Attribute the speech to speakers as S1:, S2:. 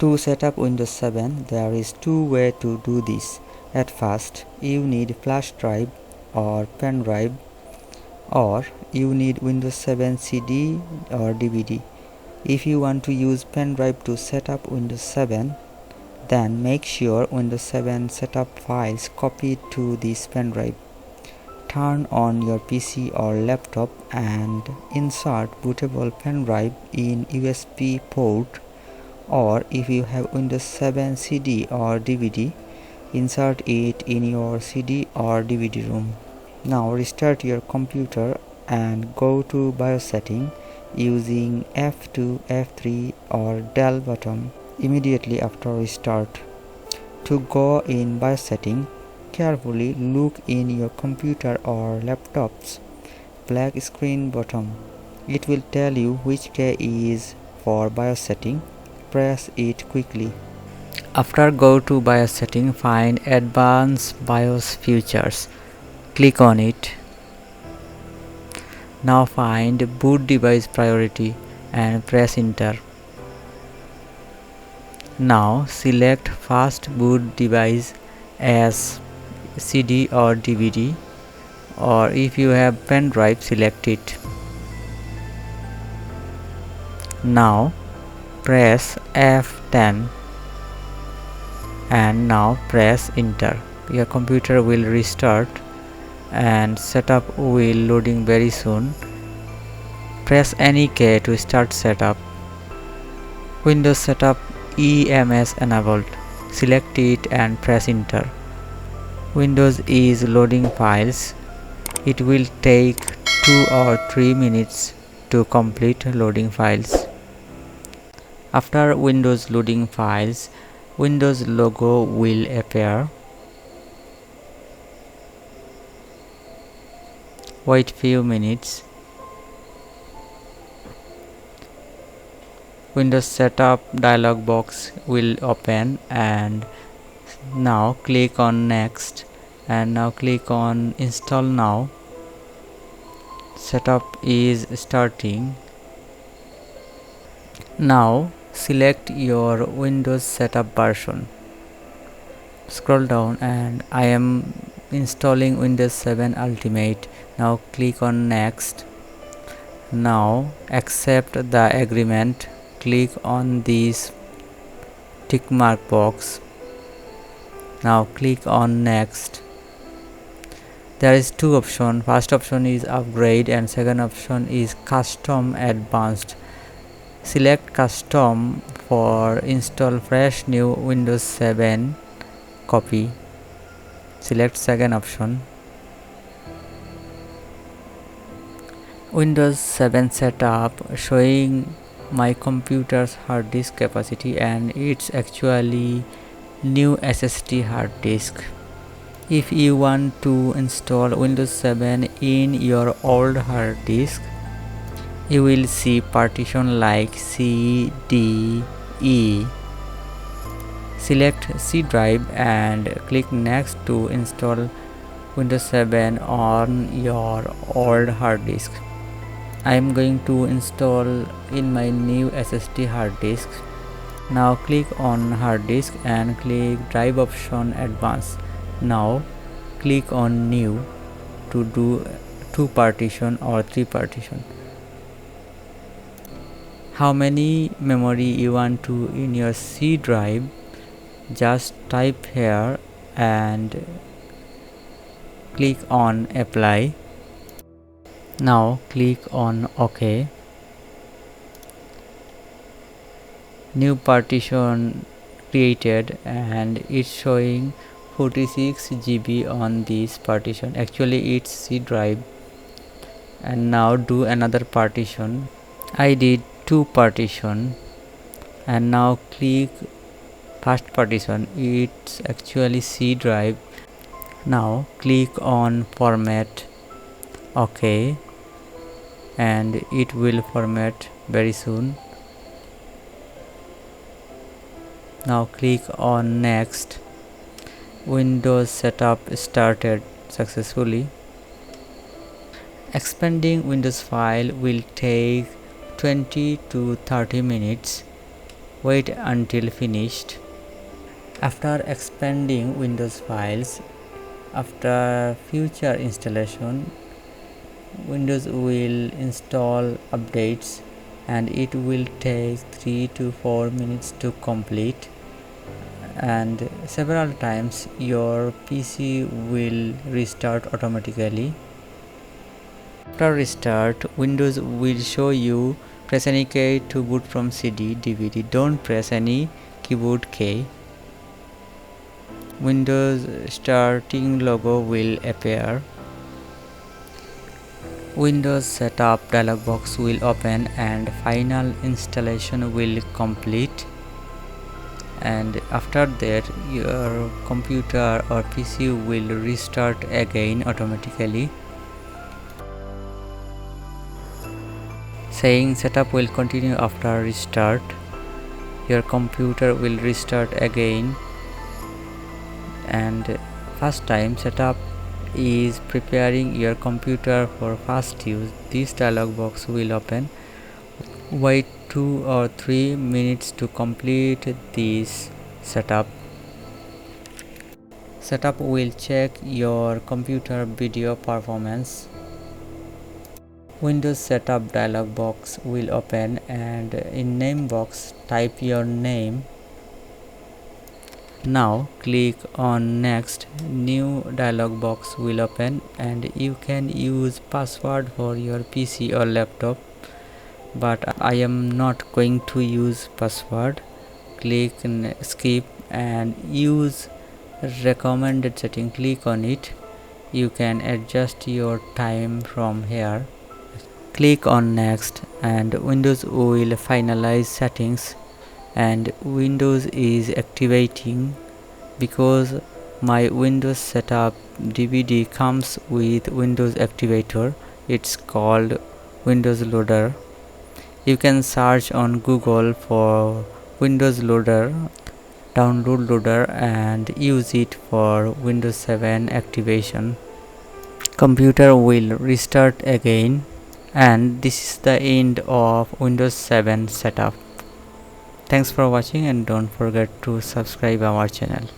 S1: To set up Windows 7, there is two ways to do this. At first, you need flash drive or pen drive, or you need Windows 7 CD or DVD. If you want to use pen drive to set up Windows 7, then make sure Windows 7 setup files copied to this pen drive. Turn on your PC or laptop and insert bootable pen drive in USB port, or if you have Windows 7 CD or DVD, insert it in your CD or DVD room. Now restart your computer and go to BIOS setting using F2, F3 or del button immediately after restart. To go in BIOS setting, carefully look in your computer or laptop's black screen bottom. It will tell you which key is for BIOS setting. Press it quickly. After go to BIOS setting, find Advanced BIOS Features. Click on it. Now find Boot Device Priority and press Enter. Now select Fast Boot Device as CD or DVD, or if you have pen drive, select it. Now press F10 and now press Enter. Your computer will restart and setup will loading very soon. Press any key to start setup. Windows setup EMS enabled. Select it and press Enter. Windows is loading files. It will take 2 or 3 minutes to complete loading files. After Windows loading files, Windows logo will appear. Wait few minutes. Windows setup dialog box will open, and now click on next and now click on install now. Setup is starting. Now select your Windows setup version. Scroll down and I am installing Windows 7 Ultimate. Now click on next. Now accept the agreement. Click on this tick mark box. Now click on next. There is two options. First option is upgrade and second option is custom advanced. Select custom for install fresh new Windows 7 copy. Select second option. Windows 7 setup showing my computer's hard disk capacity, and it's actually new SSD hard disk. If you want to install Windows 7 in your old hard disk, you will see partition like C, D, E. Select C drive and click next to install Windows 7 on your old hard disk. I am going to install in my new SSD hard disk. Now click on hard disk and click drive option advanced. Now click on new to do 2 partition or 3 partition. How many memory you want to in your C drive, just type here and click on apply. Now click on OK. New partition created and it's showing 46 GB on this partition. Actually it's C drive. And now do another partition. I did 2 partition and now click first partition. It's actually C drive. Now click on format. OK, and it will format very soon. Now click on next. Windows setup started successfully. Expanding Windows file will take 20 to 30 minutes. Wait until finished. After expanding Windows files, after future installation, Windows will install updates and it will take 3 to 4 minutes to complete, and several times your PC will restart automatically. After restart, Windows will show you press any key to boot from CD, DVD. Don't press any keyboard key. Windows starting logo will appear. Windows setup dialog box will open and final installation will complete, and after that your computer or PC will restart again automatically, saying setup will continue after restart. Your computer will restart again, and first time setup is preparing your computer for fast use. This dialog box will open. Wait 2 or 3 minutes to complete this setup. Setup will check your computer video performance. Windows setup dialog box will open, and in name box type your name. Now click on next. New dialog box will open and you can use password for your PC or laptop, but I am not going to use password. Click skip and use recommended setting. Click on it. You can adjust your time from here. Click on next and Windows will finalize settings, and Windows is activating because my Windows setup DVD comes with Windows activator. It's called Windows Loader. You can search on Google for Windows Loader, download Loader and use it for Windows 7 activation. Computer will restart again, and this is the end of Windows 7 setup. Thanks for watching and don't forget to subscribe our channel.